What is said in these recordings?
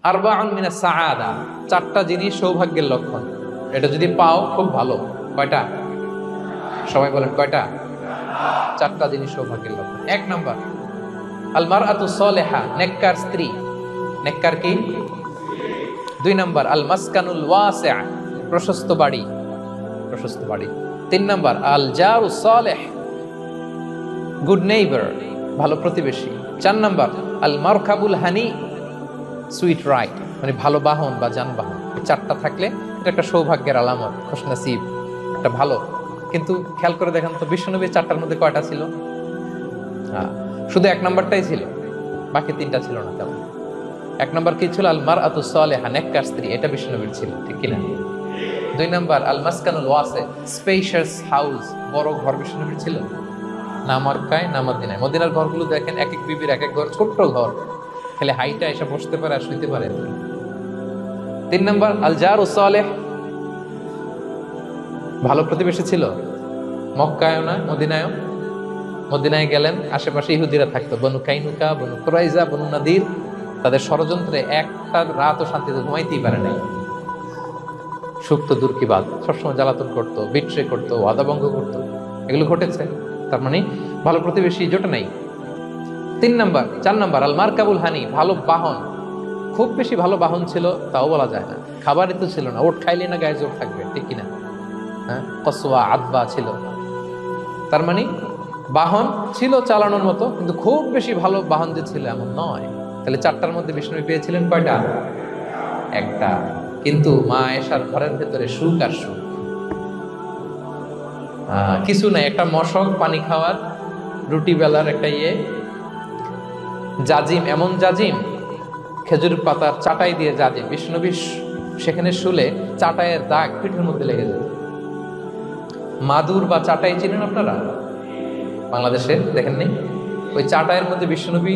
আরবাউন মিনাস সাআদা, চারটা জিনিস সৌভাগ্যের লক্ষণ। এটা যদি পাও খুব ভালো। কয়টা? সবাই বলেন কয়টা? চারটা জিনিস সৌভাগ্যের লক্ষণ। এক নাম্বার, আল মারআতু সালিহা, নেককার স্ত্রী। নেককার কি? দুই নাম্বার, আল মাসকানুল ওয়াসিআ, প্রশস্ত বাড়ি, প্রশস্ত বাড়ি। তিন নাম্বার, আল জারুস সালিহ, গুড নেইবার, ভালো প্রতিবেশী। চার নাম্বার, আল মারকাবুল হানি, সুইট রাইড, মানে ভালো বাহন বা যানবাহন। চারটা থাকলে এটা একটা সৌভাগ্যের আলামত, খুশনসিব, একটা ভালো। কিন্তু খেয়াল করে দেখেন তো বিশ্বনবীর চারটার মধ্যে কয়টা ছিল? শুধু এক নাম্বারটাই ছিল, বাকি তিনটা ছিল না। তেমন এক নাম্বার কি ছিল? আল মারআতু সালিহা, নেককার স্ত্রী, এটা বিশ্বনবীর ছিল, ঠিক কিনা? দুই নাম্বার, আল মাসকানুল ওয়াসি, স্পেশিয়াস হাউস, বড় ঘর, বিশ্বনবীর ছিল না মক্কায় না মদিনায়। মদিনার ঘরগুলো দেখেন, এক এক বিবির এক এক ঘর, ছোট্ট ঘর, খালি হাইটা এসে বসতে পারে আর শুইতে পারে। তিন নাম্বার, আল জারুস সালিহ, ভালো প্রতিবেশী ছিল। মক্কায়ও না মদিনায়ও। মদিনায় গেলেন, আশেপাশে ইহুদিরা থাকতো, বনু কাইনুকা, বনু কুরাইজা, বনু নাদির। তাদের ষড়যন্ত্রে একটা রাতও শান্তিতে ঘুমাইতেই পারে নাই। সুপ্ত দূর কি বাদ, সবসময় জ্বালাতন করতো, বিট্রে করতো, ওয়াদাভঙ্গ করতো, এগুলো ঘটেছে। তার মানে ভালো প্রতিবেশী জোটে নাই। তিন নাম্বার, চার নাম্বার, আল মারকাবুল হানি, ভালো বাহন। খুব বেশি ভালো বাহন ছিল তাও বলা যায় না, খাবারই তো ছিল না, ওট খাইলে না গায়ে জোর থাকবে, ঠিক কিনা? হ্যাঁ, কসওয়া আদবা ছিল। তার মানে বাহন ছিল চালানোর মতো, কিন্তু খুব বেশি ভালো বাহন যে ছিল এমন নয়। তাহলে চারটার মধ্যে বিষ্ণু পেয়েছিলেন কয়টা? একটা। কিন্তু মা আয়েশার ঘরের ভেতরে সুখ আর সুখ, কিছু নাই। একটা মশক, পানি খাওয়ার, রুটি বেলার একটা জাজিম, এমন জাজিম, খেজুর পাতার চাটাই দিয়ে জাজিম। বিষ্ণুনবী সেখানে শুলে চাটাইয়ের দাগ পিঠের মধ্যে লেগে যেত। মাদুর বা চাটাই চিনেন আপনারা? বাংলাদেশে দেখেননি? ওই চাটাইয়ের মধ্যে বিষ্ণুনবী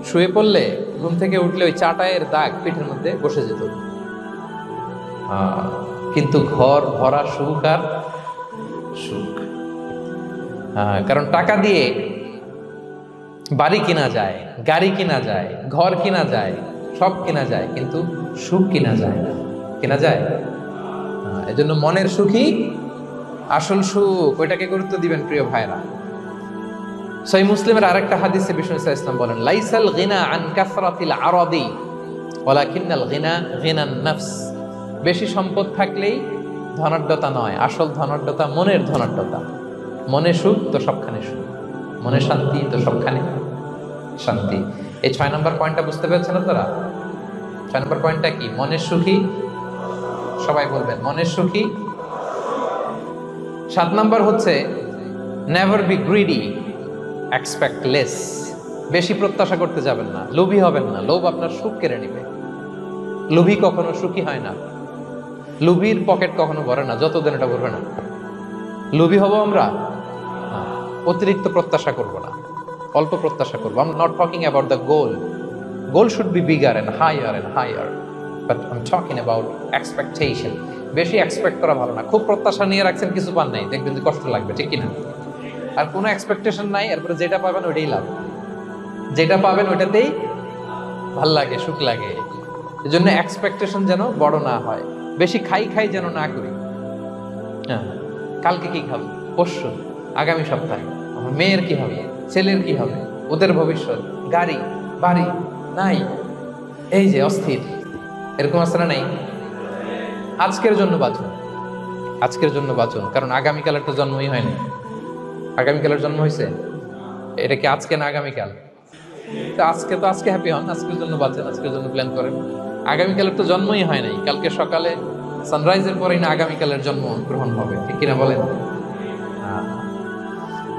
শুয়ে পড়লে, ঘুম থেকে উঠলে ওই চাটাইয়ের দাগ পিঠের মধ্যে বসে যেত। কিন্তু ঘর ভরা সুখ আর সুখ। কারণ টাকা দিয়ে বাড়ি কিনা যায়, গাড়ি কিনা যায়, ঘর কিনা যায়, সব কিনা যায়, কিন্তু সুখ কিনা যায় না। কিনা যায়? এজন্য মনের সুখই আসল সুখ, ওইটাকে গুরুত্ব দিবেন প্রিয় ভাইরা। সহিহ মুসলিমের আরেকটা হাদিসে বিষ্ণু ইসলাম বলেন, লাইসাল গিনা আন কাসরাতিল আরাদি ওয়ালাকিন্নাল গিনা গিনান নফস। বেশি সম্পদ থাকলেই ধনাঢ্যতা নয়, আসল ধনাঢ্যতা মনের ধনাঢ্যতা। মনে সুখ তো সবখানে সুখ, মনে শান্তি তো সবখানে শান্তি। এই 6 নম্বর পয়েন্টটা বুঝতে পেরেছেন আপনারা? 6 নম্বর পয়েন্টটা কি? মনের সুখী। সবাই বলবেন মনের সুখী। 7 নম্বর হচ্ছে never be greedy, expect less. বেশি প্রত্যাশা করতে যাবেন না, লোভী হবেন না। লোভ আপনার সুখ কেড়ে নেবে। লোভী কখনো সুখী হয় না। লোভীর পকেট কখনো ভরে না যতদিন এটা ভরবে না। লোভী হব আমরা, অতিরিক্ত প্রত্যাশা করব না, অল্প প্রত্যাশা করবো। I'm not talking about the goal. Goal should be bigger and higher. But I'm talking about expectation. বেশি এক্সপেক্ট করা ভালো না। খুব প্রত্যাশা নিয়ে রাখছেন, কিছু পান নাই, দেখবেন যে কষ্ট লাগবে, ঠিক কিনা? আর কোনো এক্সপেকটেশন নাই, এরপরে যেটা পাবেন ওইটাই লাভ। যেটা পাবেন ওইটাতেই ভাল লাগে, সুখ লাগে। এই জন্য এক্সপেকটেশন যেন বড় না হয়। বেশি খাই যেন না করি। হ্যাঁ, কালকে কি খাবো, পরশু, আগামী সপ্তাহে আমার মেয়ের কি হবে, ছেলের কি হবে, ওদের ভবিষ্যৎ, গাড়ি বাড়ি নাই, এই যে অস্থির, এরকম আসলে নাই। আজকের জন্য বাঁচুন, আজকের জন্য বাঁচুন, কারণ আগামীকালের তো জন্মই হয়নি। আগামীকালের জন্ম হয়েছে, এটা কি আজকে না আগামীকাল? তো আজকে হ্যাপি হন, আজকের জন্য বাঁচেন, আজকের জন্য প্ল্যান করেন। আগামীকালের তো জন্মই হয় নাই। কালকে সকালে সানরাইজের পরেই না আগামীকালের জন্ম গ্রহণ হবে, ঠিক কিনা বলেন?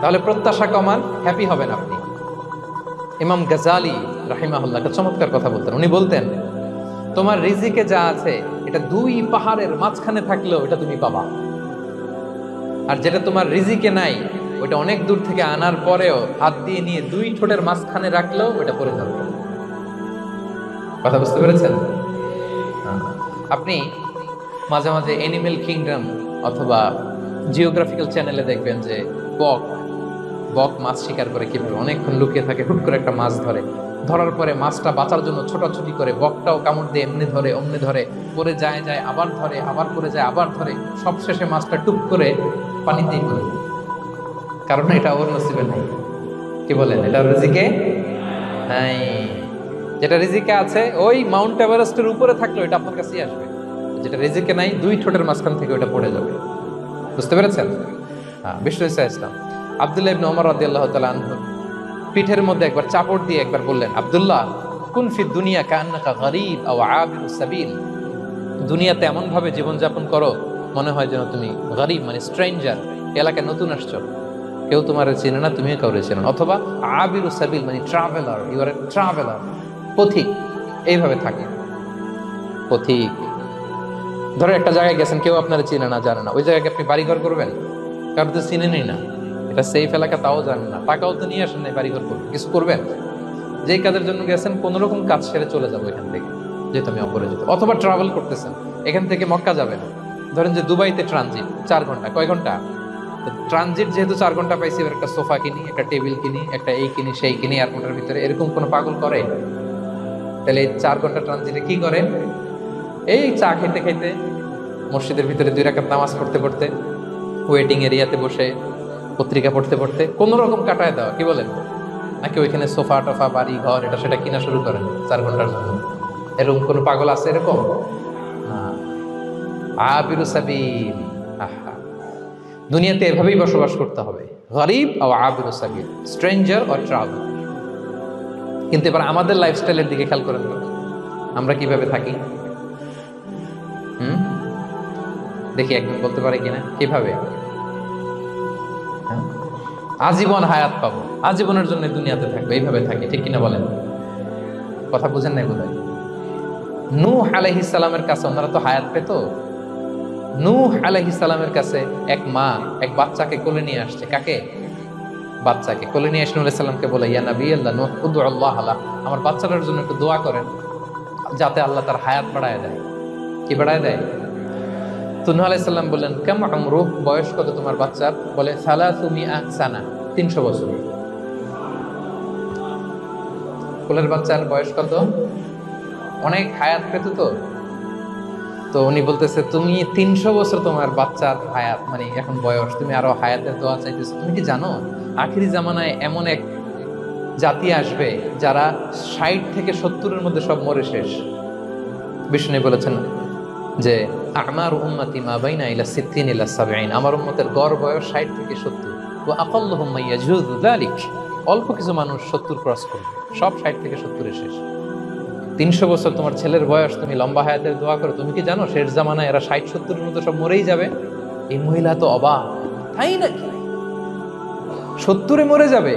তাহলে প্রত্যাশা কমান, হ্যাপি হবেন আপনি। ইমাম গাজালি রাহিমাহুল্লাহ একটা চমৎকার কথা বলতেন। উনি বলতেন, তোমার রিজিকে যা আছে এটা 2 পাহাড়ের মাঝখানে থাকলেও এটা তুমি পাবা, আর যেটা তোমার রিজিকে নাই ওটা অনেক দূর থেকে আনার পরেও হাত দিয়ে নিয়ে 2 ঠোঁটের মাঝখানে রাখলেও ওটা পড়ে যাবে। কথা বুঝতে পেরেছেন? আপনি মাঝে মাঝে অ্যানিমেল কিংডম অথবা জিওগ্রাফিক্যাল চ্যানেলে দেখবেন যে বক মাছ শিকার করে কিভাবে অনেকক্ষণ লুকিয়ে থাকে, হুট করে একটা মাছ ধরে, ধরার পরে মাছটা বাঁচার জন্য ছোটাছুটি করে, বকটাও কামড় দিয়ে এমনি ধরে অমনি ধরে, পরে যায় যায় আবার ধরে, আবার পরে যায় আবার ধরে, সবশেষে মাছটা টুপ করে পানিতেই পড়ে যায়। কারণ এটা ওর নসিবে নাই। কি বলেন, এটা রিজিকে নাই। যেটা রিজিকে আছে ওই মাউন্ট এভারেস্টের উপরে থাকলে এটা আপনার কাছেই আসবে, যেটা রিজিকে নাই 2 ঠোঁটের মাঝখান থেকে ওটা পড়ে যাবে। বুঝতে পেরেছেন? হ্যাঁ, বিষ্ণু ইসা ইসলাম আব্দুল্লাহ ইবনে ওমর রাদিয়াল্লাহু তাআলা আনহু পিঠের মধ্যে একবার চাপড় দিয়ে একবার বললেন, আব্দুল্লাহ কুন ফি দুনিয়া কান্নাকা গরীব আও আবিরুস সাবিল, দুনিয়াতে এমন ভাবে জীবনযাপন করো মনে হয় যেন তুমি গরীব মানে স্ট্রেঞ্জার, এলাকায় নতুন আসছো, কেউ তোমার চেনে না, তুমিও কাউরে চেনো না, অথবা আবিরুস সাবিল মানে traveller, you are a traveller, পথিক। এইভাবে থাকে পথিক। ধরো একটা জায়গায় গেছেন, কেউ আপনারা চিনে না জানে না, ওই জায়গায় আপনি বাড়িঘর করবেন? কারো তো চিনেনই না, এটা সেফ এলাকা তাও জানেন না, টাকাও তো নিয়ে আসেন নাই বাড়িঘর করবেন, কিছু করবেন? যেই কাজের জন্য গেছেন কোন রকম কাজ সেরে চলে যাবো এখান থেকে, যেহেতু আমি অপরিচিত। অথবা ট্রাভেল করতেছেন, এখান থেকে মক্কা যাবেন, ধরেন যে দুবাইতে ট্রানজিট 4 ঘন্টা, কয় ঘন্টা? ট্রানজিট যেহেতু 4 ঘন্টা পাইছি, এবার একটা সোফা কিনি, একটা টেবিল কিনি, একটা এই কিনি সেই কিনি এয়ারপোর্টের ভিতরে, এরকম কোনো পাগল করে? তাহলে এই 4 ঘন্টা ট্রানজিটে কি করে? এই চা খেতে খেতে, মসজিদের ভিতরে 2 রাকাত নামাজ পড়তে পড়তে, ওয়েটিং এরিয়াতে বসে পত্রিকা পড়তে পড়তে কোন রকম কাটায় দেওয়া। কি বলেন? নাকি ওইখানে সোফা টোফা বাড়ি ঘর এটা সেটা কিনা শুরু করেন 4 ঘন্টার জন্য? এরকম কোন পাগল আছে এরকম? আবিরু সাবিল। আহা, দুনিয়াতে এভাবেই বসবাস করতে হবে, গরিব আর আবিরু সাবিল, স্ট্রেঞ্জার অর ট্রাভেল। কিন্তু এবার আমাদের লাইফস্টাইলের দিকে খেয়াল করেন তো, আমরা কিভাবে থাকি? দেখি একদম বলতে পারে কিনা কিভাবে? আজীবন হায়াত পাবো, আজীবনের জন্য দুনিয়াতে থাকবো, এইভাবে থাকি, ঠিক কিনা বলেন? কথা বুঝেন নাই বোধহয়। নূহ আলাইহিস সালামের কাছে ওনারা তো হায়াত পেত। নূহ আলাইহিস সালামের কাছে এক মা এক বাচ্চাকে কোলে নিয়ে আসছে। কাকে? বাচ্চাকে কোলে নিয়ে এসে নূহ আলাইহিস সালামকে বলে, ইয়া নবী আল্লাহ নূহ উদু আল্লাহ আলা, আমার বাচ্চাটার জন্য একটু দোয়া করেন যাতে আল্লাহ তার হায়াত বাড়ায় দেয়। কি বাড়ায় দেয়? তো নূহ আলাইহিস সালাম বললেন, কাম আমরু, বয়স কত তোমার বাচ্চার? বলে 300 সানা, 300 বছর। কোলের বাচ্চার বয়স কত? অনেক হায়াত পেত তো। তো উনি বলতেছে, তুমি 300 বছর তোমার বাচ্চার হায়াত, মানে এখন বয়স, তুমি আরো হায়াতের দোয়া চাইতেছো। তুমি কি জানো আখিরি জামানায় এমন এক জাতি আসবে যারা 60 থেকে 70-এর মধ্যে সব মরে শেষ। বিষ্ণু বলেছেন যে আমার উম্মতি মা বাইনা ইলা 60 ইলা 70, আমার উম্মতের গড় বয়স 60 থেকে 70। ওয়া আকাল্লুহুম মা ইয়াজুযু যালিক, অল্প কিছু মানুষ 70 ক্রস করবে, সব 60 থেকে 70-এ শেষ। 300 বছর তোমার ছেলের বয়স, তুমি লম্বা হায়াতের দোয়া করো, তুমি কি জানো শেষ জামানায় এরা 60-70-এর মধ্যে সব মরেই যাবে? এই মহিলা তো অবাক, তাই নাকি 70-এ মরে যাবে?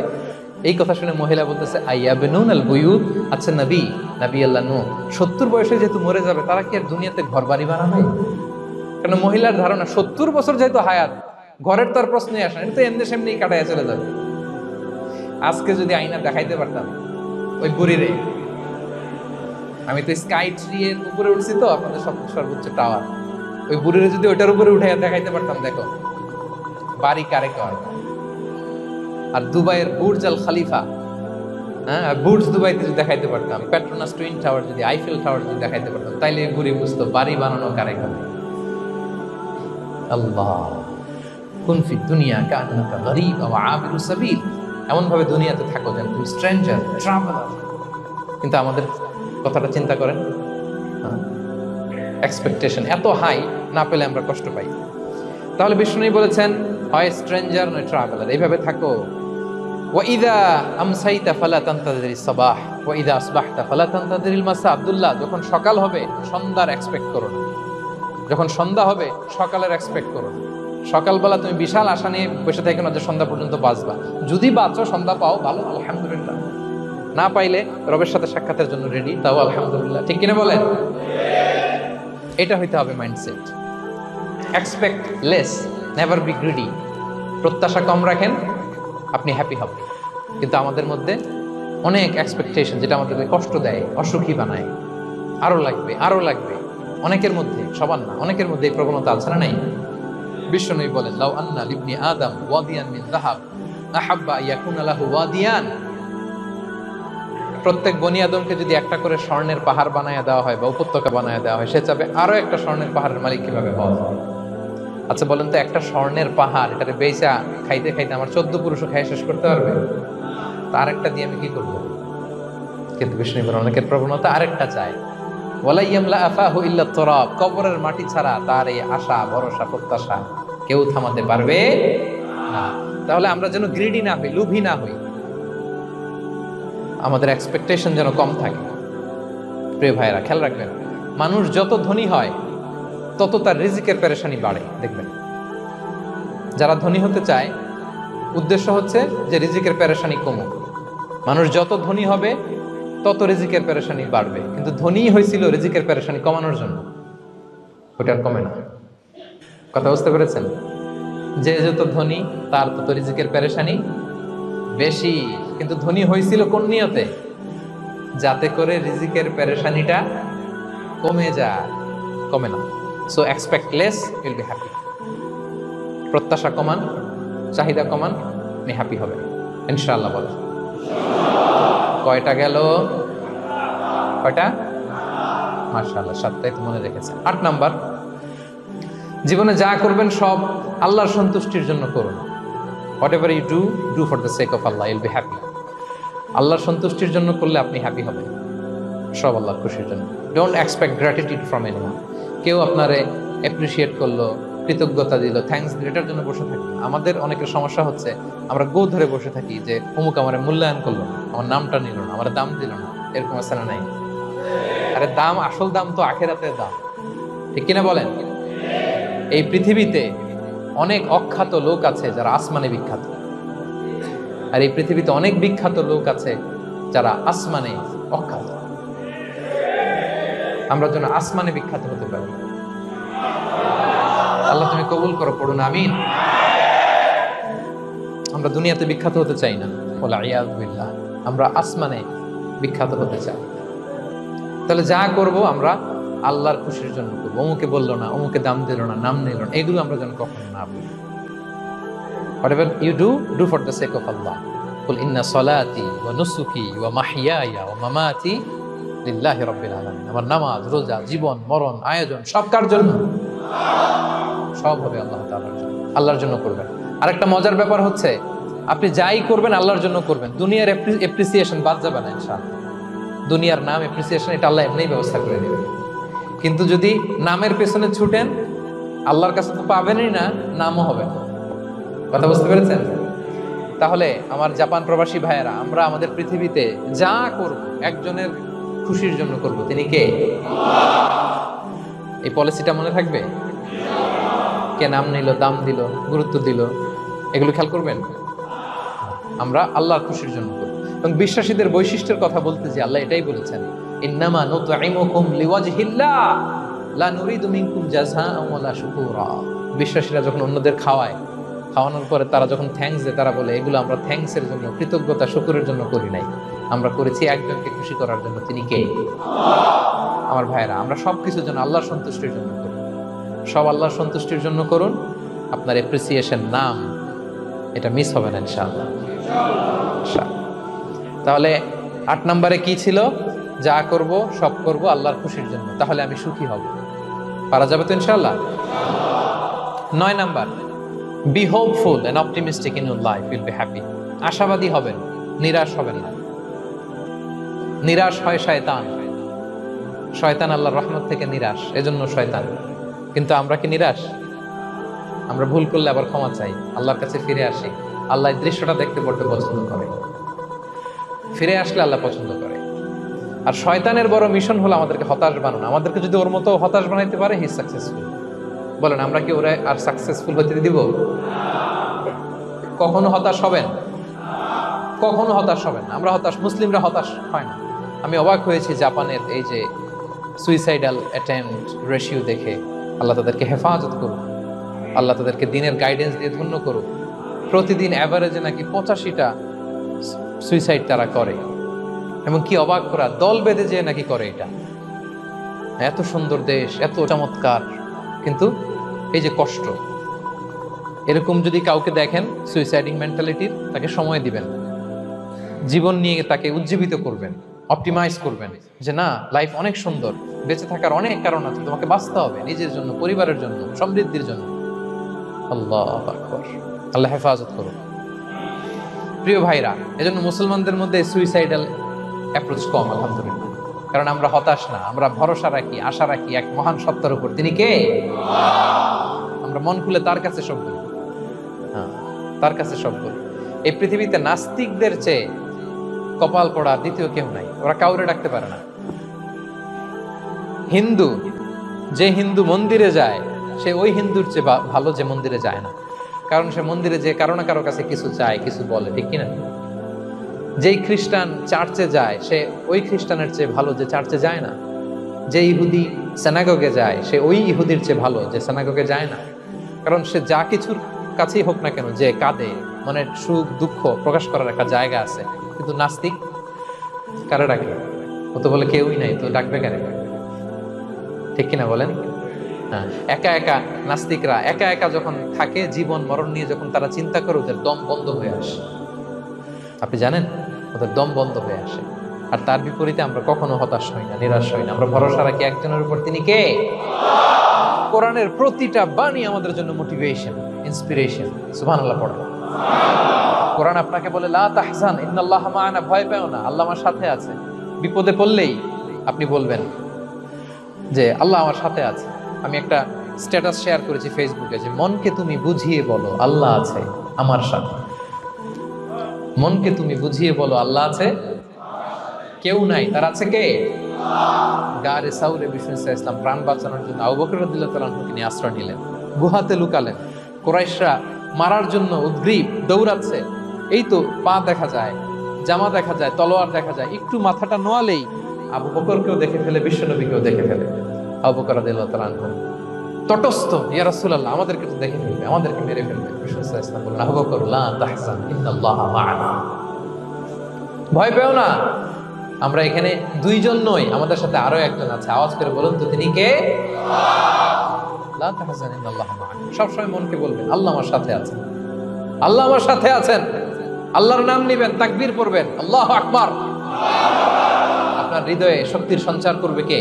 এই কথা শুনে মহিলা বলতেছে, আইয়াবনুন আল বুয়ুত, আচ্ছা নবী আল্লাহ নূহ 70 বয়সে যেহেতু মরে যাবে, তারা কি আর দুনিয়াতে ঘর বাড়ি বানাবে? কারণ মহিলার ধারণা 70 বছর যেহেতু হায়াত, ঘরের তার প্রশ্নই আসে না, এটা তো এমনি সেমনি কাটাইয়া চলে যাবে। আজকে যদি আইনা দেখাইতে পারতাম ওই বুড়িরে, আমি তো স্কাই ট্রি এর উপরে উঠছি তো, আপনাদের সর্বোচ্চ টাওয়ার, ওই বুড়িরে যদি ওইটার উপরে উঠে দেখাইতে পারতাম, দেখো বাড়ি কারে কর। আর দুবাইয়ের বুর্জ আল খালিফা, হ্যাঁ বুর্জ দুবাইতে যদি দেখাইতে পারতাম, পেট্রোনাস টুইন টাওয়ার যদি, আইফেল টাওয়ার যদি দেখাইতে পারতাম, তাইলে বুড়ি বুঝতো বাড়ি বানানো কারে করে। আল্লাহ, কুন ফি দুনিয়া কান্নাকা গরীব আও আবিরু সাবিল, এমন ভাবে দুনিয়াতে থাকো যেন তুমি স্ট্রেঞ্জার, ট্রাভেলার। কিন্তু আমাদের কথাটা চিন্তা করেন, এক্সপেকটেশন এত হাই, না পেলে আমরা কষ্ট পাই। তাহলে বিষ্ণু বলেছেন, হয় স্ট্রেঞ্জার নয় ট্রাভেলার, এইভাবে থাকো। ওয়াইদা আমসাইতা ফালা তানতাযিরিস সাবাহ ওয়াইদা আসবাহতা ফালা তানতাযিরিল মাসা। আব্দুল্লাহ, যখন সকাল হবে সন্ধ্যার এক্সপেক্ট করো না, যখন সন্ধ্যা হবে সকালের এক্সপেক্ট করো না। সকালবেলা তুমি বিশাল আশা নিয়ে বসে থেকে না যে সন্ধ্যা পর্যন্ত বাঁচবা। যদি বাঁচো, সন্ধ্যা পাও, ভালো, আলহামদুলিল্লাহ। না পাইলে রবের সাথে সাক্ষাতের জন্য রেডি, তাও আলহামদুলিল্লাহ। ঠিক কিনা বলেন? এটা হইতে হবে mindset. Expect less, never be greedy. প্রত্যাশা কম রাখেন, আপনি হ্যাপি হবেন। কিন্তু আমাদের মধ্যে অনেক এক্সপেকটেশন, যেটা আমাদেরকে কষ্ট দেয়, অসুখী বানায়। আরো লাগবে, আরো লাগবে। অনেকের মধ্যে, সবার না, অনেকের মধ্যে এই প্রবণতা আছে না নাই? বিশ্বনবী বলেন, লাউ আন্না লিবনি আদম ওয়াদিয়ান মিন যাহাব আহাব্বা ইয়াকুনা লাহু ওয়াদিয়ান প্রত্যেক বনি আদমকে যদি একটা করে স্বর্ণের পাহাড় বানায় দেওয়া হয় বা উপত্যকা বানায় দেওয়া হয়, সে চাবে আরো একটা স্বর্ণের পাহাড়ের মালিক কিভাবে হওয়া যায়। আচ্ছা বলেন তো, একটা স্বর্ণের পাহাড় এটারে বেচা খাইতে খাইতে আমার 14 পুরুষও খাই শেষ করতে পারবে? তার একটা দিয়ে আমি কি করবো? কিন্তু বিষ্ণুর অনেকের প্রবণতা আরেকটা চায়, ওয়ালা ইয়ামলা আফাহু ইল্লা তুরাব, কবরের মাটি ছাড়া তার এই আশা ভরসা প্রত্যাশা কেউ থামাতে পারবে না। তাহলে আমরা যেন গ্রিডি না হই, লোভী না হই, আমাদের এক্সপেকটেশন যেন কম থাকে। প্রিয় ভাইরা, খেয়াল রাখবেন, মানুষ যত ধনী হয় তত তার রিজিকের পেরেশানি বাড়ে। দেখবেন, যারা ধনী হতে চায় উদ্দেশ্য হচ্ছে যে রিজিকের পেরেশানি কমুক। মানুষ যত ধনী হবে তত রিজিকের পেরেশানি বাড়বে, কিন্তু ধনী হয়েছিল রিজিকের পেরেশানি কমানোর জন্য, ওটা আর কমে না। কথা বুঝতে পেরেছেন? যে যত ধনী তার তত রিজিকের পেরেশানি বেশি, কিন্তু ধনী হয়েছিল কোন নিয়তে? যাতে করে রিজিকের পেরেশানিটা কমে যায়, কমে না। So expect less, will be happy. প্রত্যাশা কমান, চাহিদা কমান, আপনি হ্যাপি হবেন ইনশাআল্লাহ। বলে কয়টা গেল? কয়টা? মাশাআল্লাহ, 7টাই তো মনে রেখেছেন। 8 নাম্বার, জীবনে যা করবেন সব আল্লাহর সন্তুষ্টির জন্য করুন। Whatever you do, do for the sake of Allah, you'll be happy. আল্লাহর সন্তুষ্টির জন্য করলে আপনি হ্যাপি হবেন, সব আল্লাহর খুশির জন্য। Don't expect gratitude from anyone. কেউ আপনারে অ্যাপ্রিসিয়েট করলো, কৃতজ্ঞতা দিল, থ্যাঙ্কস দিল, এটার জন্য বসে থাকি। আমাদের অনেকের সমস্যা হচ্ছে আমরা গো ধরে বসে থাকি যে অমুক আমার মূল্যায়ন করলো না, আমার নামটা নিল না, আমার দাম দিল না। এরকম আছে না নাই? আরে দাম, আসল দাম তো আখেরাতের দাম, ঠিক কিনা বলেন? এই পৃথিবীতে অনেক অখ্যাত লোক আছে যারা আসমানে বিখ্যাত, আর এই পৃথিবীতে অনেক বিখ্যাত লোক আছে যারা আসমানে অখ্যাত। আমরা যেন আসমানে বিখ্যাত হতে পারি। আল্লাহ তুমি কবুল করো, পড়ুন আমিন। আমরা দুনিয়াতে বিখ্যাত হতে চাই না, ওয়াল ইয়াযু বিল্লাহ, আমরা আসমানে বিখ্যাত হতে চাই। তাহলে যা করব আমরা আল্লাহর খুশির জন্য করবো। অমুকে বললো না, অমুকে দাম দিল না, নাম নিল না, এগুলো আমরা যেন কখনো না বলি। Whatever you do, do for the sake of Allah. قل إن صلاتي ونسكي ومحياي ومماتي لله رب العالمين. আমার নামাজ, রোজা, জীবন, মরণ, আয়োজন সব কার জন্য? সব হবে আল্লাহ তাআলার জন্য, আল্লাহর জন্য করবেন। আরেকটা মজার ব্যাপার হচ্ছে, আপনি যাই করবেন আল্লাহর জন্য করবেন। দুনিয়ার অ্যাপ্রিসিয়েশন বাদ যাবে না ইনশাআল্লাহ। দুনিয়ার নাম, অ্যাপ্রিসিয়েশন, এটা আল্লাহ এমনিই ব্যবস্থা করে দেবে। কিন্তু যদি নামের পেছনে ছুটেন, আল্লাহর কাছে তো পাবেনই না, নামও হবে না। কথা বুঝতে পেরেছেন? তাহলে আমার জাপান প্রবাসী ভাইয়েরা, আমরা আমাদের পৃথিবীতে যা করব একজনের খুশির জন্য করব। তিনি কে? এই পলিসিটা মনে থাকবে? কে নাম নিল, দাম দিল, গুরুত্ব দিল, এগুলো খেয়াল করবেন। আমরা আল্লাহর খুশির জন্য করব। এবং বিশ্বাসীদের বৈশিষ্ট্যের কথা বলতে যে আল্লাহ এটাই বলেছেন, ইন্নামা নুতঈমুকুম লিওয়াজহিল্লাহ লা নুরিদু মিনকুম জাযাআন ওয়ালা শুকুরা। বিশ্বাসীরা যখন অন্যদের খাওয়ানোর পরে তারা যখন থ্যাঙ্কস দেয়, তারা বলে এগুলো আমরা থ্যাঙ্কসের জন্য, কৃতজ্ঞতা শুকরের জন্য করি নাই, আমরা করেছি একজনকে খুশি করার জন্য। তিনি কে? আমার ভাইয়েরা, আমরা সবকিছু যেন আল্লাহর সন্তুষ্টির জন্য করি। সব আল্লাহর সন্তুষ্টির জন্য করুন। আপনার অ্যাপ্রিসিয়েশন, নাম, এটা মিস হবে না ইনশাআল্লাহ। তাহলে 8 নম্বরে কি ছিল? যা করব সব করব আল্লাহর খুশির জন্য, তাহলে আমি সুখী হব। পারা যাবে তো ইনশাআল্লাহ? 9 number, be hopeful and optimistic in your life, will be happy. আশাবাদী হবেন, নিরাশ হবেন না। নিরাশ হয় শয়তান, শয়তান আল্লাহর রহমত থেকে নিরাশ, এজন্য শয়তান। কিন্তু আমরা কি নিরাশ? আমরা ভুল করলে আবার ক্ষমা চাই, আল্লাহর কাছে ফিরে আসি। আল্লাহ এই দৃশ্যটা দেখতে বড্ড পছন্দ করে, ফিরে আসলে আল্লাহ পছন্দ করে। আর শয়তানের বড় মিশন হলো আমাদেরকে হতাশ বানানো। আমাদেরকে যদি ওর মতো হতাশ বানাইতে পারে, হি সাকসেসফুল। বলেন, আমরা কি ওরা আর সাকসেসফুল হতে দিব? কখনো হতাশ হবেন? কখনো হতাশ হবেন না। আমরা হতাশ, মুসলিমরা হতাশ হয় না। আমি অবাক হয়েছি জাপানের এই যে সুইসাইডাল অ্যাটেম্পট রেশিও দেখে। আল্লাহ তাদেরকে হেফাজত করুন, আল্লাহ তাদেরকে দিনের গাইডেন্স দিয়ে ধন্য করুন। প্রতিদিন অ্যাভারেজে নাকি 85টা সুইসাইড তারা করে, এবং কি অবাক করা, দল বেঁধে যেয়ে নাকি করে। এটা এত সুন্দর দেশ, এত চমৎকার, কিন্তু এই যে কষ্ট। এরকম যদি কাউকে দেখেন সুইসাইডিং মেন্টালিটির, তাকে সময় দিবেন, জীবন নিয়ে তাকে উজ্জীবিত করবেন। অপটিমাইজ করবেন যে না, লাইফ অনেক সুন্দর, বেঁচে থাকার অনেক কারণ আছে, তোমাকে বাঁচতে হবে নিজের জন্য, পরিবারের জন্য, সমৃদ্ধির জন্য। আল্লাহু আকবার। আল্লাহ হেফাজত করুন। প্রিয় ভাইরা, এজন্য মুসলমানদের মধ্যে সুইসাইডাল অ্যাপ্রোচ কম, আলহামদুলিল্লাহ। কারণ আমরা হতাশ না, আমরা ভরসা রাখি, আশা রাখি এক মহান সত্তার উপর। তিনি কে? আমরা মন খুলে তার কাছে সব বলি। হ্যাঁ, তার কাছে সব বলি। এই পৃথিবীতে নাস্তিকদের চেয়ে কপাল পড়া দ্বিতীয় কেউ নাই। ওরা কাউরে ডাকতে পারে না। হিন্দু, যে হিন্দু মন্দিরে যায় সে ওই হিন্দুর চেয়ে ভালো যে মন্দিরে যায় না। কারণ সে মন্দিরে যে কারো না কারো কাছে কিছু চায়, কিছু বলে, ঠিক কিনা? যেই খ্রিস্টান চার্চে যায় সে ওই খ্রিস্টানের চেয়ে ভালো যে চার্চে যায় না। যে ইহুদি সেনাগগে যায় সে ওই ইহুদির চেয়ে ভালো যে সেনাগগে যায় না। কারণ সে যা কিছুর কাছেই হোক না কেন, যে কাঁদে, মানে সুখ দুঃখ প্রকাশ করার একটা জায়গা আছে। কিন্তু নাস্তিক কারে ডাকে? ও তো বলে কেউই নাই, তো ডাকবে কারে? ঠিক কিনা বলেন? হ্যাঁ, একা একা নাস্তিকরা একা একা যখন থাকে, জীবন মরণ নিয়ে যখন তারা চিন্তা করে, ওদের দম বন্ধ হয়ে আসে। আপনি জানেন, ওদের দম বন্ধ হয়ে আসে। আর তার বিপরীতে আমরা কখনো হতাশ হই না, নিরাশ হই না। আমরা ভরসা রাখি একজনের উপর, তিনি কে? কোরআনের প্রতিটা বাণী আমাদের জন্য মোটিভেশন, ইন্সপিরেশন। সুবহানাল্লাহ পড়ো। কোরআন আপনাকে বলে লা তাহজান ইন্নাল্লাহা মা'ানা, ভয় পেও না, আল্লাহ আমার সাথে আছে। বিপদে পড়লেই আপনি বলবেন যে আল্লাহ আমার সাথে আছে। আমি একটা স্ট্যাটাস শেয়ার করেছি ফেসবুকে যে মনকে তুমি বুঝিয়ে বলো আল্লাহ আছে আমার সাথে। মনকে তুমি বুঝিয়ে বলো আল্লাহ আছে, কেউ নাই, তার আছে কে? গারে সাউরে বিষ্ণু ইসলাম প্রাণ বাঁচানোর জন্য আবু বকর রাদিয়াল্লাহু তাআলা আনহুকে নিয়ে আশ্রয় নিলেন, গুহাতে লুকালেন। কুরাইশরা মারার জন্য উদ্গ্রীব, দৌড়াচ্ছে। এই তো পা দেখা যায়, জামা দেখা যায়, তলোয়ার দেখা যায়। একটু মাথাটা নোয়ালেই আবু বকরকেও দেখে ফেলে, বিশ্বনবীকেও দেখে ফেলে। আবু বকর রাদিয়াল্লাহু তাআলা আনহু তটস্থ, ইয়া রাসূলুল্লাহ আমাদেরকে তো দেখে ফেলবে, আমাদেরকে মেরে ফেলবে। বিষ্ণু ইসলাম বললেন আবু বকর লা তাহজান ইন্নাল্লাহা মা'ানা, ভয় পেও না, আমরা এখানে দুইজন নই, আমাদের সাথে আরো একজন আছে। আওয়াজ করে বলুন তো, তিনি কে? লা তাহজান ইন্নাল্লাহা মা'ানা। সবসময় মনকে বলবেন আল্লাহ আমার সাথে আছেন, আল্লাহ আমার সাথে আছেন। আল্লাহর নাম নিবেন, তাকবীর পড়বেন, আল্লাহু আকবার। আপনার হৃদয়ে শক্তির সঞ্চার করবে কে?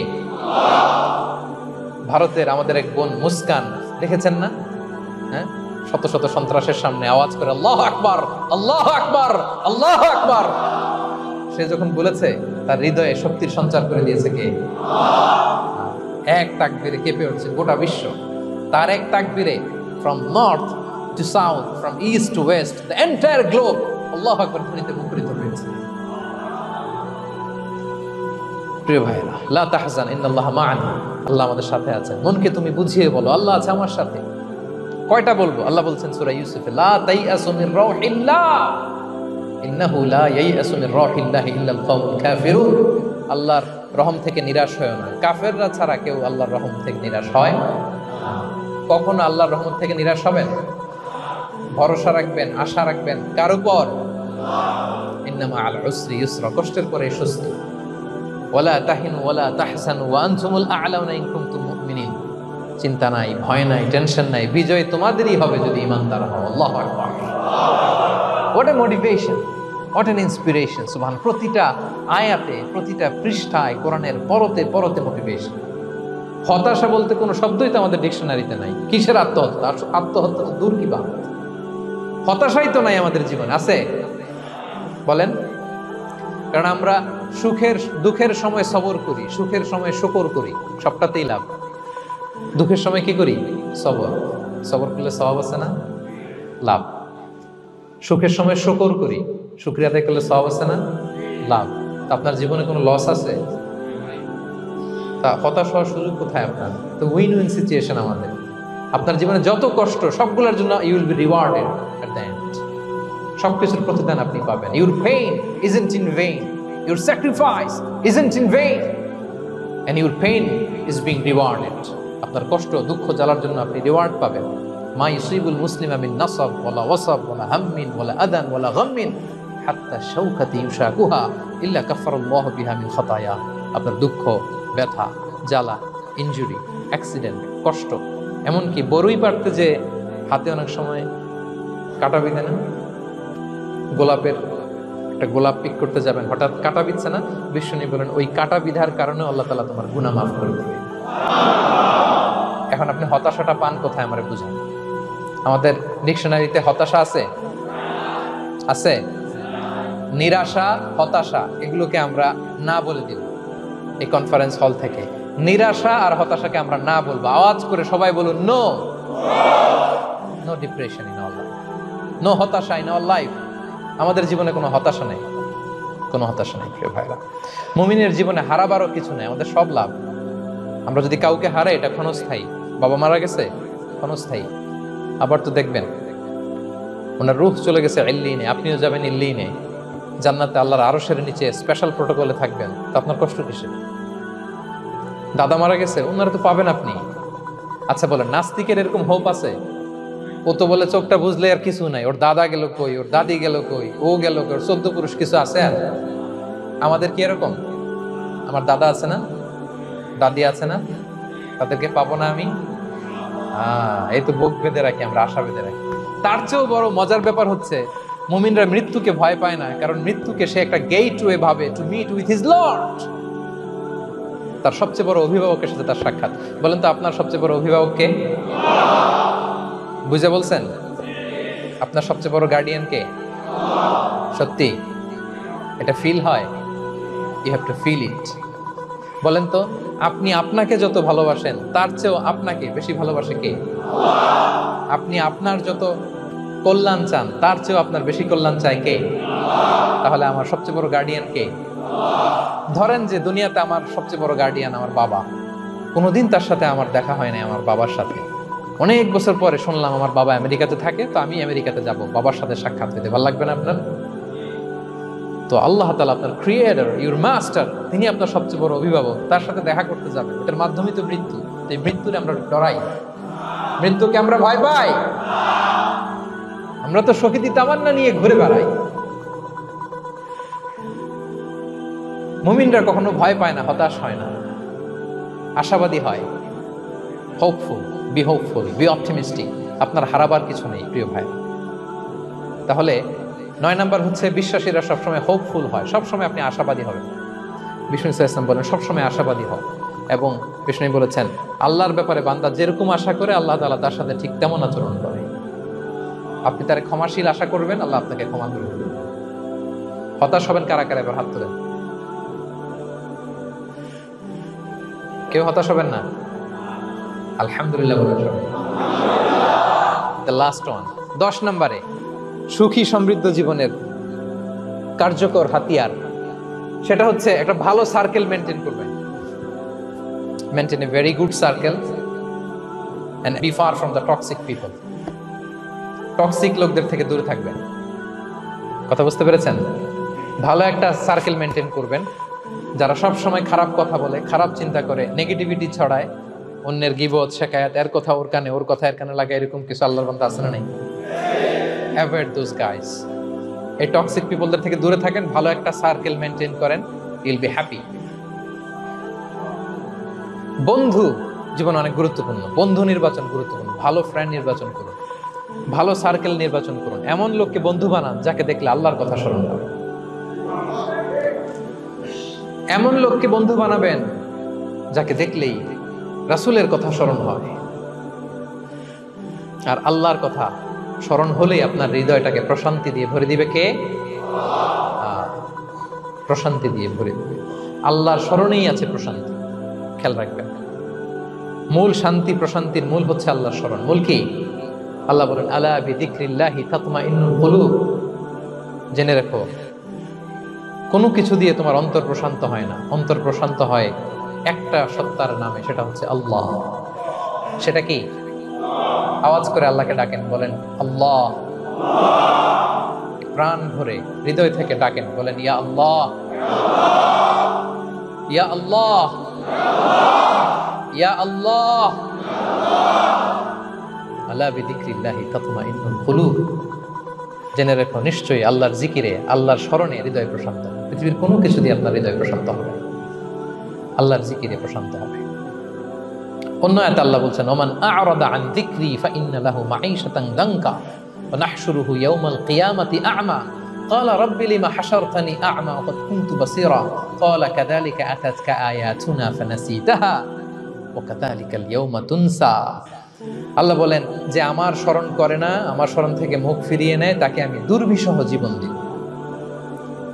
ভারতের আমাদের এক বোন মুস্কান, দেখেছেন না? হ্যাঁ, শত শত সন্ত্রাসের সামনে আওয়াজ করে আল্লাহু আকবার, আল্লাহু আকবার, আল্লাহু আকবার। সে যখন বলেছে, তার হৃদয়ে শক্তির সঞ্চার করে দিয়েছে কে? এক তাকবীরে কেঁপে উঠছে গোটা বিশ্ব। তার এক তাকবীরে from north to south, from east to west, the entire globe আল্লাহু আকবার ধ্বনিতে মুখরিত হয়েছে। প্রিয় ভাইরা, লা তাহজান ইন্নাল্লাহা মা'ানা, আল্লাহ আমাদের সাথে আছেন। মনকে তুমি বুঝিয়ে বলো আল্লাহ আছে আমার সাথে। কয়টা বলবো? আল্লাহ বলছেন সূরা ইউসুফে, লা তাইয়াসু মির রাউহিল্লাহ ইন্নাহু লা ইয়াইয়াসু মির রাউহিল্লাহি ইল্লাল কওমুল কাফিরুন। আল্লাহর রহম থেকে নিরাশ হয় না, কাফেররা ছাড়া কেউ আল্লাহর রহম থেকে নিরাশ হয় না। কখনো আল্লাহর রহমত থেকে নিরাশ হবেন? ভরসা রাখবেন, আশা রাখবেন কার উপর? ইন্নামা আল উসরি ইউসরা, কষ্টের পরে স্বস্তি। ওয়ালা তাহিনু ওয়ালা তাহজানু ওয়া আনতুমুল আ'লাউনা ইন কুনতুম মুমিনিন। চিন্তা নাই, ভয় নাই, টেনশন নাই, বিজয় তোমাদেরই হবে যদি ঈমানদার হও। আল্লাহু আকবার। What a motivation, what an inspiration. সুবহান। প্রতিটা আয়াতে, প্রতিটা পৃষ্ঠায় কোরআনের পরতে পরতে মোটিভেশন। হতাশা বলতে কোনো শব্দই তো আমাদের ডিকশনারিতে নাই। কিসের আত্মহত্যা? আত্মহত্যা তো দূর কি বাদ, হতাশাই তো নাই আমাদের জীবন। আছে? বলেন। কারণ আমরা সুখের দুঃখের সময় সবর করি, সুখের সময় শুকর করি, সবটাতেই লাভ। দুঃখের সময় কি করি? সবর। সবর করলে সওয়াব আছে না? লাভ। সুখের সময় শুকর করি, শুকরিয়া আদায় করলে সওয়াব আছে না? লাভ। আপনার জীবনে কোনো লস আছে? তা হতাশ হওয়ার সুযোগ কোথায় আপনার? তো উইন উইন সিচুয়েশন আমাদের। আপনার জীবনে যত কষ্ট, সবগুলোর জন্য you will be rewarded at the end. সবকিছুর প্রতিদান আপনি পাবেন। Your pain isn't in vain, your sacrifice isn't in vain, and your pain is being rewarded. আপনার কষ্ট, দুঃখ জ্বালার জন্য আপনি রিওয়ার্ড পাবেন। মা ইউসিবুল মুসলিমা মিন নাসাব ওয়ালা ওয়াসাব ওয়ালা হাম্মিন ওয়ালা আদান ওয়ালা গাম্মিন হাত্তা শাওকাতি ইউশাকুহা ইল্লা কাফারাল্লাহু বিহা মিন খাতায়া। আপনার দুঃখ, ব্যথা, জ্বালা, ইনজুরি, অ্যাক্সিডেন্ট, কষ্ট, এমনকি বড়ই পারতে যে হাতে অনেক সময় কাটা বিঁধে না, গোলাপের একটা গোলাপ পিক করতে যাবেন, হঠাৎ কাটা বিধছে না? বিশ্বনবী বলেন ওই কাটা বিধার কারণে আল্লাহ তাআলা তোমার গুনাহ মাফ করে দেবে। এখন আপনি হতাশাটা পান কোথায় আমারে বুঝান। আমাদের ডিকশনারিতে হতাশা আছে? আছে? নিরাশা, হতাশা এগুলোকে আমরা না বলে দিব এই কনফারেন্স হল থেকে। নিরাশা আর হতাশাকে আমরা না বলবো। আওয়াজ করে সবাই বলুন no. No depression in our life, no হতাশা ইন আওয়ার লাইফ। আমাদের জীবনে কোনো হতাশা নেই, কোনো হতাশা নেই প্রিয় ভাইরা। মুমিনের জীবনে হারাবারও কিছু নেই, আমাদের সব লাভ। আমরা যদি কাউকে হারাই এটা ক্ষণস্থায়ী। বাবা মারা গেছে, ক্ষণস্থায়ী। আবার তো দেখবেন ওনার রূহ চলে গেছে ইল্লিনে, আপনিও যাবেন ইল্লিনে, জান্নাতে আল্লাহর আরশের নিচে স্পেশাল প্রোটোকলে থাকবেন। তো আপনার কষ্ট কিসে? দাদা মারা গেছে, ওনারা তো পাবেন আপনি। আচ্ছা বলেন, নাস্তিকের এরকম হোপ আছে? ও তো বলে চোখটা বুঝলে আর কিছু নাই, ওর দাদা গেল কই, ওর দাদি গেল কই, ও গেল কই, ওর 14 পুরুষ কিছু আছে? আর আমাদের কি এরকম? আমার দাদা আছে না, দাদি আছে না, তাদেরকে পাবো না আমি? এই তো বুক বেঁধে রাখি আমরা, আশা বেঁধে রাখি। তার চেয়েও বড় মজার ব্যাপার হচ্ছে মুমিনরা মৃত্যুকে ভয় পায় না, কারণ মৃত্যুকে সে একটা গেটওয়ে ভাবে to meet with his lord. তার সবচেয়ে বড় অভিভাবকের সাথে তার সাক্ষাৎ। বলেন তো আপনার সবচেয়ে বড় অভিভাবক কে? বুঝে বলছেন? আপনার সবচেয়ে বড় গার্ডিয়ান কে? সত্যি এটা ফিল হয়? You have to feel it. বলেন তো আপনি আপনাকে যত ভালোবাসেন তার চেয়েও আপনাকে বেশি ভালোবাসে কে? আপনি আপনার যত কল্যাণ চান তার চেয়েও আপনার বেশি কল্যাণ চায় কে? তাহলে আমার সবচেয়ে বড় গার্ডিয়ান কে? ধরেন যে দুনিয়াতে আমার সবচেয়ে বড় গার্ডিয়ান আমার বাবা, কোনোদিন তার সাথে আমার দেখা হয় না। আমার বাবার সাথে অনেক বছর পরে শুনলাম আমার বাবা আমেরিকাতে থাকে, তো আমি আমেরিকাতে যাব বাবার সাথে সাক্ষাৎ পেতে। ভালো লাগবে না আপনার? তো আল্লাহ তাআলা আপনার ক্রিয়েটর, ইউর মাস্টার, তিনি আপনার সবচেয়ে বড় অভিভাবক, তার সাথে দেখা করতে যাবেন। এটার মাধ্যমেই তো মৃত্যু। এই মৃত্যুরে আমরা ডরাই, মৃত্যুকে আমরা ভয় পাই। আমরা তো শহীদি তামান্না নিয়ে ঘুরে বেড়াই। মুমিনরা কখনো ভয় পায় না, হতাশ হয় না, আশাবাদী হয়। Hopeful, B hopeful, B optimistic. আপনার হারাবার কিছু নেই প্রিয় ভাই। তাহলে 9 নাম্বার হচ্ছে বিশ্বাসীরা সবসময় হোপফুল হয়, সবসময় আপনি আশাবাদী হবেন। বিষ্ণু ইসলাম বলেন সবসময় আশাবাদী হও। এবং বিষ্ণু বলেছেন আল্লাহর ব্যাপারে বান্দা যেরকম আশা করে আল্লাহ তাআলা তার সাথে ঠিক তেমন আচরণ করে। আপনি তার ক্ষমাশীল আশা করবেন, আল্লাহ আপনাকে ক্ষমা করে দেবেন। হতাশ হবেন কারা কারা? এবার হাত তোলেন। কেউ হতাশ হবেন না? আলহামদুলিল্লাহ বলেন সবাই। দ্য লাস্ট ওয়ান, 10 নম্বরে সুখী সমৃদ্ধ জীবনের কার্যকর হাতিয়ার, সেটা হচ্ছে একটা ভালো সার্কেল মেনটেন করবেন। Maintain a very good circle and be far from the toxic people. Toxic লোকদের থেকে দূরে থাকবেন। কথা বুঝতে পেরেছেন? ভালো একটা সার্কেল মেনটেন করবেন, যারা সব সময় খারাপ কথা বলে, খারাপ চিন্তা করে, নেগেটিভিটি ছড়ায়, অন্যের গীবত শেখায়াত, এর কথা ওর কানে, ওর কথা এর কানে লাগে, এরকম কিছু আল্লাহর বান্দা আছে না নাই? Avoid those guys. এই টক্সিক পিপলদের থেকে দূরে থাকেন, ভালো একটা সার্কেল মেনটেন করেন, ইউল বি হ্যাপি। বন্ধু জীবন অনেক গুরুত্বপূর্ণ। বন্ধু নির্বাচন গুরুত্বপূর্ণ। ভালো ফ্রেন্ড নির্বাচন করুন, ভালো সার্কেল নির্বাচন করুন। এমন লোককে বন্ধু বানান যাকে দেখলে আল্লাহর কথা স্মরণ হবে। এমন লোককে বন্ধু বানাবেন যাকে দেখলেই রাসূলের কথা স্মরণ হয়। আর আল্লাহর কথা স্মরণ হলেই আপনার হৃদয়টাকে প্রশান্তি দিয়ে ভরে দিবে কে? প্রশান্তি দিয়ে ভরে দিবে। আল্লাহর স্মরণেই আছে প্রশান্তি। খেয়াল রাখবেন, মূল শান্তি প্রশান্তির মূল হচ্ছে আল্লাহর স্মরণ। মূল কি? আল্লাহ বলেন আলা বিযিকরিল্লাহি তাতমাইন্নুল কুলুব। জেনে রাখো, কোনো কিছু দিয়ে তোমার অন্তর প্রশান্ত হয় না। অন্তর প্রশান্ত হয় একটা সত্তার নামে, সেটা হচ্ছে আল্লাহ। সেটা কি? আওয়াজ করে আল্লাহকে ডাকেন, বলেন আল্লাহ। প্রাণ ভরে হৃদয় থেকে ডাকেন, বলেন ইয়া আল্লাহ, ইয়া আল্লাহ, ইয়া আল্লাহ। আলা বিযিকরিল্লাহি তাতমাইন্নুল কুলুব। জেনে রেখো, নিশ্চয়ই আল্লাহর জিকিরে, আল্লাহর স্মরণে হৃদয় প্রশান্ত। পৃথিবীর কোনো কিছু দিয়ে আপনার হৃদয় প্রশান্ত হবে, আল্লাহর জিকিরে প্রশান্ত হবে। অন্য আয়াতে আল্লাহ বলছেন ওমান আ'রাদা আন যিকরি ফাইন্না লাহু মাঈশাতান দানকা ওয়া নাহশুরুহু ইয়াওমাল কিয়ামাতি আ'মা قال رب لما حشرتني أعمى وقد كنت بصيرا قال كذلك أتتك آياتنا فنسيتها وكذلك اليوم تنسى আল্লাহ বলেন যে আমার স্মরণ করে না, আমার স্মরণ থেকে মুখ ফিরিয়ে নেয়, তাকে আমি দুর্বিষহ জীবন দিব।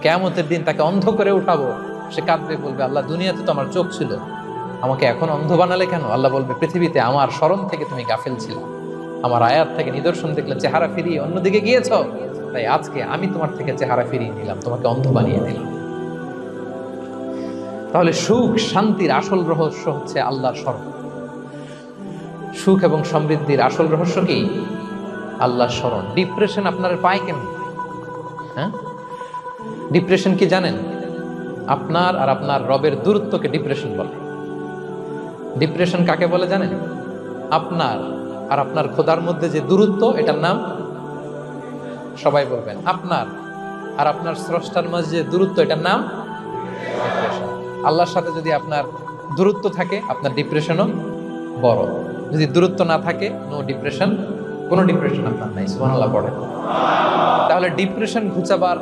কিয়ামতের দিন তাকে অন্ধ করে উঠাবো, সে কাঁদবে, বলবে আল্লাহ দুনিয়াতে তো আমার চোখ ছিল, আমাকে এখন অন্ধ বানালে কেন? আল্লাহ বলবে পৃথিবীতে আমার স্মরণ থেকে তুমি গাফেল ছিলে, আমার আয়াত থেকে নিদর্শন দেখলে চেহারা ফিরিয়ে অন্যদিকে গিয়েছ, তাই আজকে আমি তোমার থেকে চেহারা ফিরিয়ে নিলাম, তোমাকে অন্ধ বানিয়ে দিলাম। তাহলে সুখ শান্তির আসল রহস্য হচ্ছে আল্লাহর স্মরণ। সুখ এবং সমৃদ্ধির আসল রহস্য কি? আল্লাহর স্মরণ। ডিপ্রেশন আপনার পায় কেন? হ্যাঁ, ডিপ্রেশন কি জানেন? আপনার আর আপনার রবের দূরত্বকে ডিপ্রেশন বলে। ডিপ্রেশন কাকে বলে জানেন? আপনার আর আপনার খোদার মধ্যে যে দূরত্ব, এটার নাম, সবাই বলবেন, আপনার আর আপনার স্রষ্টার মাঝে যে দূরত্ব, এটার নাম ডিপ্রেশন। আল্লাহর সাথে যদি আপনার দূরত্ব থাকে, আপনার ডিপ্রেশনও বড়। যদি দূরত্ব না থাকে, নো ডিপ্রেশন, কোনো ডিপ্রেশন আপনার নাই। সুবহানাল্লাহ পড়ে। তাহলে ডিপ্রেশন ঘুচাবার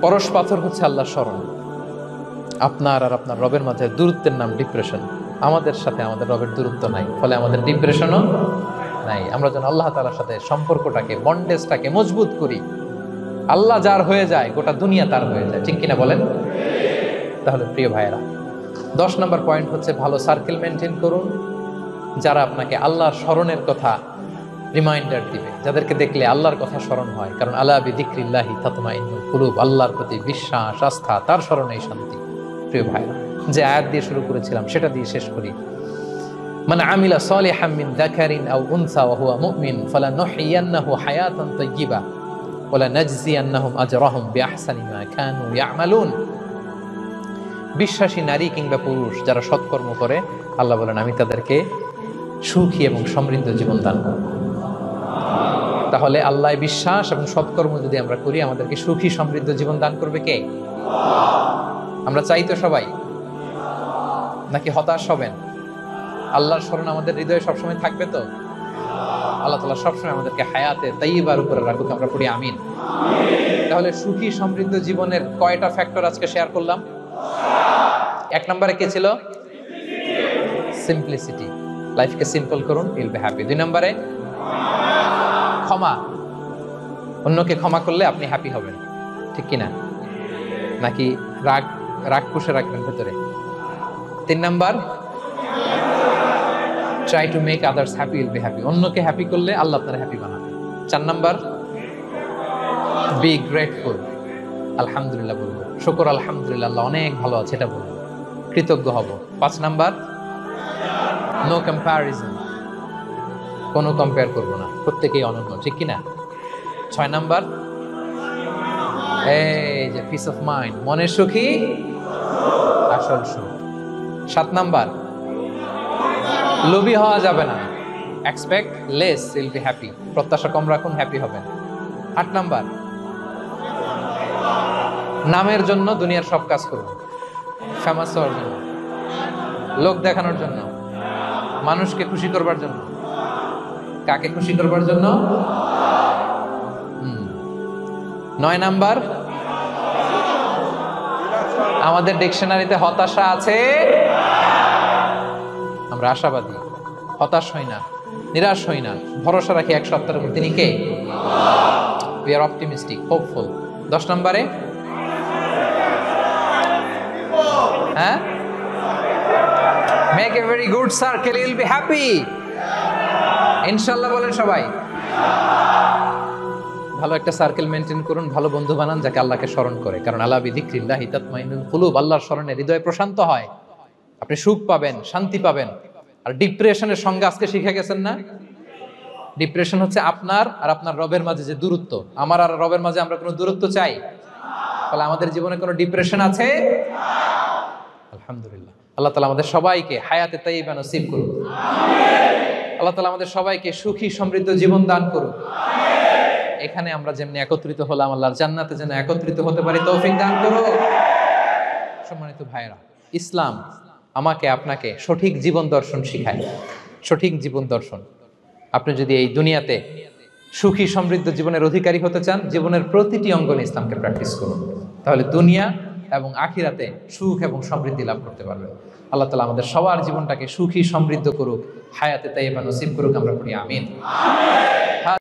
পরশ পাথর হচ্ছে আল্লাহর স্মরণ। আপনার আর আপনার রবের মাঝে দূরত্বের নাম ডিপ্রেশন। আমাদের সাথে আমাদের রবের দূরত্ব নাই, ফলে আমাদের ডিপ্রেশনও নাই। আমরা যেন আল্লাহ তাআলার সাথে সম্পর্কটাকে, বন্ডেজটাকে মজবুত করি। আল্লাহ যার হয়ে যায়, গোটা দুনিয়া তার হয়ে যায়, ঠিক কিনা বলেন? তাহলে প্রিয় ভাইয়েরা, 10 নম্বর পয়েন্ট হচ্ছে ভালো সার্কেল মেনটেন করুন, যারা আপনাকে আল্লাহর স্মরণের কথা রিমাইন্ডার দিবে, যাদেরকে দেখলে আল্লাহর কথা স্মরণ হয়। কারণ আলা বিযিকরিল্লাহি তাতমাইন্নুল কুলুব, আল্লাহর প্রতি বিশ্বাস, আস্থা, তার স্মরণেই শান্তি। প্রিয় ভাইরা, যে আয়াত দিয়ে শুরু করেছিলাম সেটা দিয়ে শেষ করি। মান আমিলা সালিহাম মিন যাকারিন আও উনসা ওয়া হুয়া মুমিন ফালানুহইয়ান্নাহু হায়াতান তাইয়্যিবা ওয়া লানাজজিয়ান্নাহুম আজরাহুম বিআহসানি মা কানু ইয়ামালুন। বিশ্বাসী নারী কিংবা পুরুষ যারা সৎকর্ম করে, আল্লাহ বলেন আমি তাদেরকে সুখী এবং সমৃদ্ধ জীবন দান করব। তাহলে আল্লাহ বিশ্বাস এবং সৎকর্ম যদি আমরা করি, আমাদেরকে সুখী সমৃদ্ধ জীবন দান করবে কে? আমরা চাই তো সবাই, নাকি হতাশ হবেন? আল্লাহর স্মরণ আমাদের হৃদয়ে সবসময় থাকবে তো? আল্লাহ তাআলা সবসময় আমাদেরকে হায়াতে তাইয়্যিবার উপরে রাখুক, আমরা পড়ি আমিন। তাহলে সুখী সমৃদ্ধ জীবনের কয়টা ফ্যাক্টর আজকে শেয়ার করলাম? 1 নম্বরে কে ছিল? সিম্পলিসিটি। লাইফকে সিম্পল করুন, ইউল বি হ্যাপি। 2 নম্বরে ক্ষমা। অন্যকে ক্ষমা করলে আপনি হ্যাপি হবেন, ঠিক কিনা? নাকি রাগ পুষে রাখবেন ভেতরে? 3 number, try to make others happy, will be happy. অন্যকে হ্যাপি করলে আল্লাহ আপনার হ্যাপি বানাবে। 4 নাম্বার, বি গ্রেটফুল। আলহামদুলিল্লাহ বলবো, শুকর আলহামদুলিল্লাহ, আল্লাহ অনেক ভালো আছে এটা বলবো, কৃতজ্ঞ হব। 5 নাম্বার, নো কম্প্যারিজন, কোনো কম্পেয়ার করবো না, প্রত্যেকেই অনন্য, ঠিক কিনা? 6 নাম্বার, এই যে পিস অফ মাইন্ড, মনের সুখী আসল সুখ। 7 নাম্বার, লোভী হওয়া যাবে না, expect less, will be happy, প্রত্যাশা কম রাখুন, হ্যাপি হবেন। 8 নাম্বার, নামের জন্য দুনিয়ার সব কাজ করুন, ফেমাস হওয়ার জন্য, লোক দেখানোর জন্য, মানুষকে খুশি করবার জন্য। কাকে খুশি করবার জন্য? 9 নাম্বার, আমাদের ডিকশনারিতে হতাশা আছে, আমরা আশাবাদী, হতাশ হই না, নিরাশ হই না, ভরসা রাখি এক সত্তার উপর, তিনি কে? We are optimistic, hopeful. 10 নম্বরে, হ্যাঁ, make a very good circle, you will be happy. ইনশাআল্লাহ বলেন সবাই। ভালো একটা সার্কেল মেনটেন করুন, ভালো বন্ধু বানান যাকে আল্লাহকে স্মরণ করে। কারণ আলা বিযিকরিল্লাহি তাতমাইন্নুল কুলুব, আল্লাহর স্মরণে হৃদয় প্রশান্ত হয়, আপনি সুখ পাবেন, শান্তি পাবেন। আর ডিপ্রেশনের সঙ্গে আজকে শিখে গেছেন না? ডিপ্রেশন হচ্ছে আপনার আর আপনার রবের মাঝে যে দূরত্ব। আমার আর রবের মাঝে আমরা কোনো দূরত্ব চাই? তাহলে আমাদের জীবনে কোনো ডিপ্রেশন আছে? আলহামদুলিল্লাহ। আল্লাহ তাআলা আমাদের সবাইকে হায়াতে তাইয়্যিবা নসিব করুন। আল্লাহ তাআলা আমাদের সবাইকে সুখী সমৃদ্ধ জীবন দান করুন। এখানে আমরা যেমনি একত্রিত হলাম, আল্লাহর জান্নাতে যেন একত্রিত হতে পারি তৌফিক দান করুন। সম্মানিত ভাইরা, ইসলাম আমাকে আপনাকে সঠিক জীবন দর্শন শিখায়। সঠিক জীবন দর্শন। আপনি যদি এই দুনিয়াতে সুখী সমৃদ্ধ জীবনের অধিকারী হতে চান, জীবনের প্রতিটি অঙ্গনে ইসলামকে প্র্যাকটিস করুন, তাহলে দুনিয়া এবং আখিরাতে সুখ এবং সমৃদ্ধি লাভ করতে পারবেন। আল্লাহ তাআলা আমাদের সবার জীবনটাকে সুখী সমৃদ্ধ করুক, হায়াতে তাইয়্যিবা নসিব করুক, আমরা পড়ি আমিন।